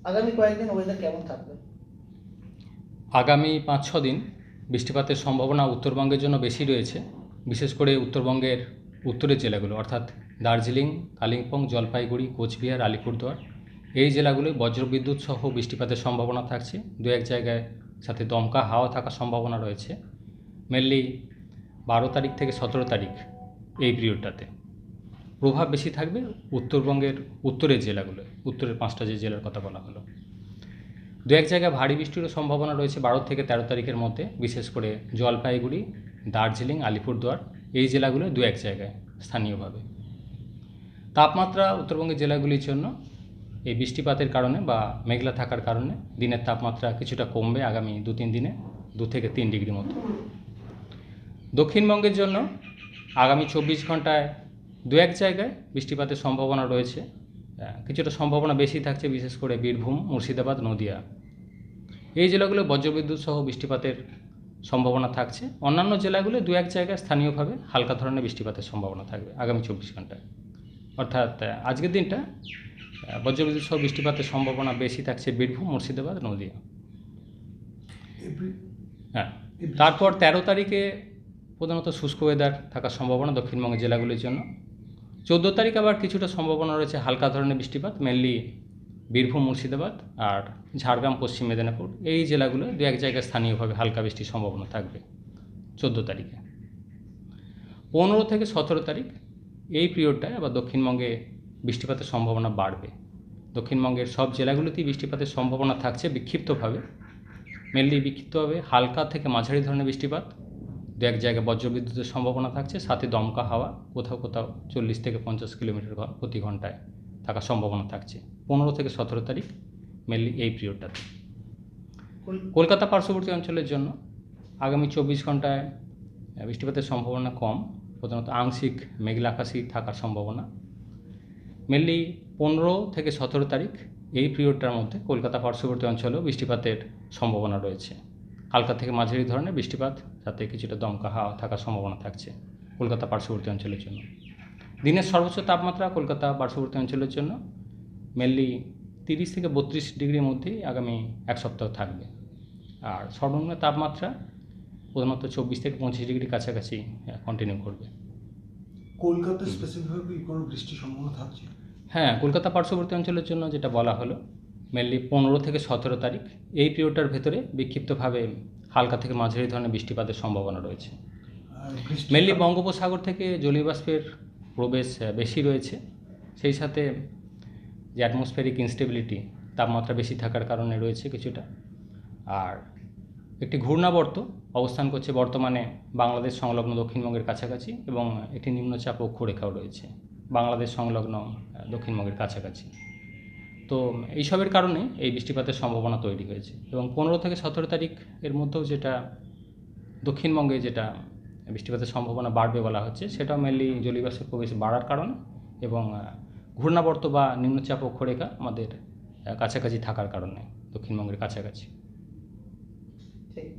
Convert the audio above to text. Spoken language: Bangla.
আগামী কয়েকদিন ওয়েদার কেমন থাকবে? আগামী 5-6 দিন বৃষ্টিপাতের সম্ভাবনা উত্তরবঙ্গের জন্য বেশি রয়েছে, বিশেষ করে উত্তরবঙ্গের উত্তরের জেলাগুলো অর্থাৎ দার্জিলিং, কালিম্পং, জলপাইগুড়ি, কোচবিহার, আলিপুরদুয়ার এই জেলাগুলোয় বজ্রবিদ্যুৎ সহ বৃষ্টিপাতের সম্ভাবনা থাকছে। দু এক জায়গায় সাথে দমকা হাওয়া থাকার সম্ভাবনা রয়েছে। মেনলি 12 তারিখ থেকে 17 তারিখ এই পিরিয়ডটাতে প্রভাব বেশি থাকবে উত্তরবঙ্গের উত্তরের জেলাগুলোয়, উত্তরের 5টা যে জেলার কথা বলা হলো। দু এক জায়গায় ভারী বৃষ্টিরও সম্ভাবনা রয়েছে 12 থেকে 13 তারিখের মধ্যে, বিশেষ করে জলপাইগুড়ি, দার্জিলিং, আলিপুরদুয়ার এই জেলাগুলো দু এক জায়গায় স্থানীয়ভাবে। তাপমাত্রা উত্তরবঙ্গের জেলাগুলির জন্য এই বৃষ্টিপাতের কারণে বা মেঘলা থাকার কারণে দিনের তাপমাত্রা কিছুটা কমবে আগামী 2-3 দিনে 2 থেকে 3 ডিগ্রি মতো। দক্ষিণবঙ্গের জন্য আগামী 24 ঘন্টায় দু এক জায়গায় বৃষ্টিপাতের সম্ভাবনা রয়েছে, কিছুটা সম্ভাবনা বেশি থাকছে বিশেষ করে বীরভূম, মুর্শিদাবাদ, নদিয়া এই জেলাগুলো বজ্রবিদ্যুৎ সহ বৃষ্টিপাতের সম্ভাবনা থাকছে। অন্যান্য জেলাগুলো দু এক জায়গায় স্থানীয়ভাবে হালকা ধরনের বৃষ্টিপাতের সম্ভাবনা থাকবে আগামী 24 ঘন্টায়। অর্থাৎ আজকের দিনটা বজ্রবিদ্যুৎ সহ বৃষ্টিপাতের সম্ভাবনা বেশি থাকছে বীরভূম, মুর্শিদাবাদ, নদিয়া। হ্যাঁ, তারপর 13 তারিখে প্রধানত শুষ্ক ওয়েদার থাকার সম্ভাবনা দক্ষিণবঙ্গের জেলাগুলির জন্য। 14 তারিখ আবার কিছুটা সম্ভাবনা রয়েছে হালকা ধরনের বৃষ্টিপাত, মেনলি বীরভূম, মুর্শিদাবাদ আর ঝাড়গ্রাম, পশ্চিম মেদিনীপুর এই জেলাগুলো দু এক জায়গায় স্থানীয়ভাবে হালকা বৃষ্টির সম্ভাবনা থাকবে 14 তারিখে। 15 থেকে 17 তারিখ এই পিরিয়ডটায় আবার দক্ষিণবঙ্গে বৃষ্টিপাতের সম্ভাবনা বাড়বে। দক্ষিণবঙ্গের সব জেলাগুলোতেই বৃষ্টিপাতের সম্ভাবনা থাকছে বিক্ষিপ্তভাবে, মেনলি বিক্ষিপ্তভাবে হালকা থেকে মাঝারি ধরনের বৃষ্টিপাত, দু এক জায়গায় বজ্রবিদ্যুতের সম্ভাবনা থাকছে, সাথে দমকা হাওয়া কোথাও কোথাও 40 থেকে 50 কিলোমিটার প্রতি ঘন্টায় থাকার সম্ভাবনা থাকছে 15 থেকে 17 তারিখ মেনলি এই পিরিয়ডটাতে। কলকাতা পার্শ্ববর্তী অঞ্চলের জন্য আগামী 24 ঘন্টায় বৃষ্টিপাতের সম্ভাবনা কম, প্রধানত আংশিক মেঘলা আকাশই থাকার সম্ভাবনা। মেনলি 15 থেকে 17 তারিখ এই পিরিয়ডটার মধ্যে কলকাতা পার্শ্ববর্তী অঞ্চলেও বৃষ্টিপাতের সম্ভাবনা রয়েছে, হালকা থেকে মাঝারি ধরনের বৃষ্টিপাত, সাথে কিছুটা দমকা হাওয়া থাকার সম্ভাবনা থাকছে কলকাতা পার্শ্ববর্তী অঞ্চলের জন্য। দিনের সর্বোচ্চ তাপমাত্রা কলকাতা পার্শ্ববর্তী অঞ্চলের জন্য মেনলি 30 থেকে 32 ডিগ্রির মধ্যেই আগামী এক সপ্তাহ থাকবে। আর সর্বনিম্ন তাপমাত্রা প্রধানত 24 থেকে 25 ডিগ্রি কাছাকাছি কন্টিনিউ করবে। কলকাতা স্পেসিফিকভাবে কোনো বৃষ্টির সম্ভাবনা থাকছে? হ্যাঁ, কলকাতা পার্শ্ববর্তী অঞ্চলের জন্য যেটা বলা হলো মেনলি 15 থেকে 17 তারিখ এই পিরিয়ডটার ভেতরে বিক্ষিপ্তভাবে হালকা থেকে মাঝারি ধরনের বৃষ্টিপাতের সম্ভাবনা রয়েছে। মেনলি বঙ্গোপসাগর থেকে জলীয় বাষ্পের প্রবেশ বেশি রয়েছে, সেই সাথে যে অ্যাটমসফিয়ারিক ইনস্টেবিলিটি তাপমাত্রা বেশি থাকার কারণে রয়েছে কিছুটা। আর একটি ঘূর্ণাবর্ত অবস্থান করছে বর্তমানে বাংলাদেশ সংলগ্ন দক্ষিণবঙ্গের কাছাকাছি, এবং একটি নিম্নচাপ অক্ষরেখাও রয়েছে বাংলাদেশ সংলগ্ন দক্ষিণবঙ্গের কাছাকাছি। তো এইসবের কারণে এই বৃষ্টিপাতের সম্ভাবনা তৈরি হয়েছে, এবং 15 থেকে 17 তারিখ এর মধ্যেও যেটা দক্ষিণবঙ্গে যেটা বৃষ্টিপাতের সম্ভাবনা বাড়বে বলা হচ্ছে, সেটাও মেনলি জলীয় বাষ্পের প্রবেশ বাড়ার কারণে এবং ঘূর্ণাবর্ত বা নিম্নচাপ অক্ষরেখা আমাদের কাছাকাছি থাকার কারণে দক্ষিণবঙ্গের কাছাকাছি। ঠিক।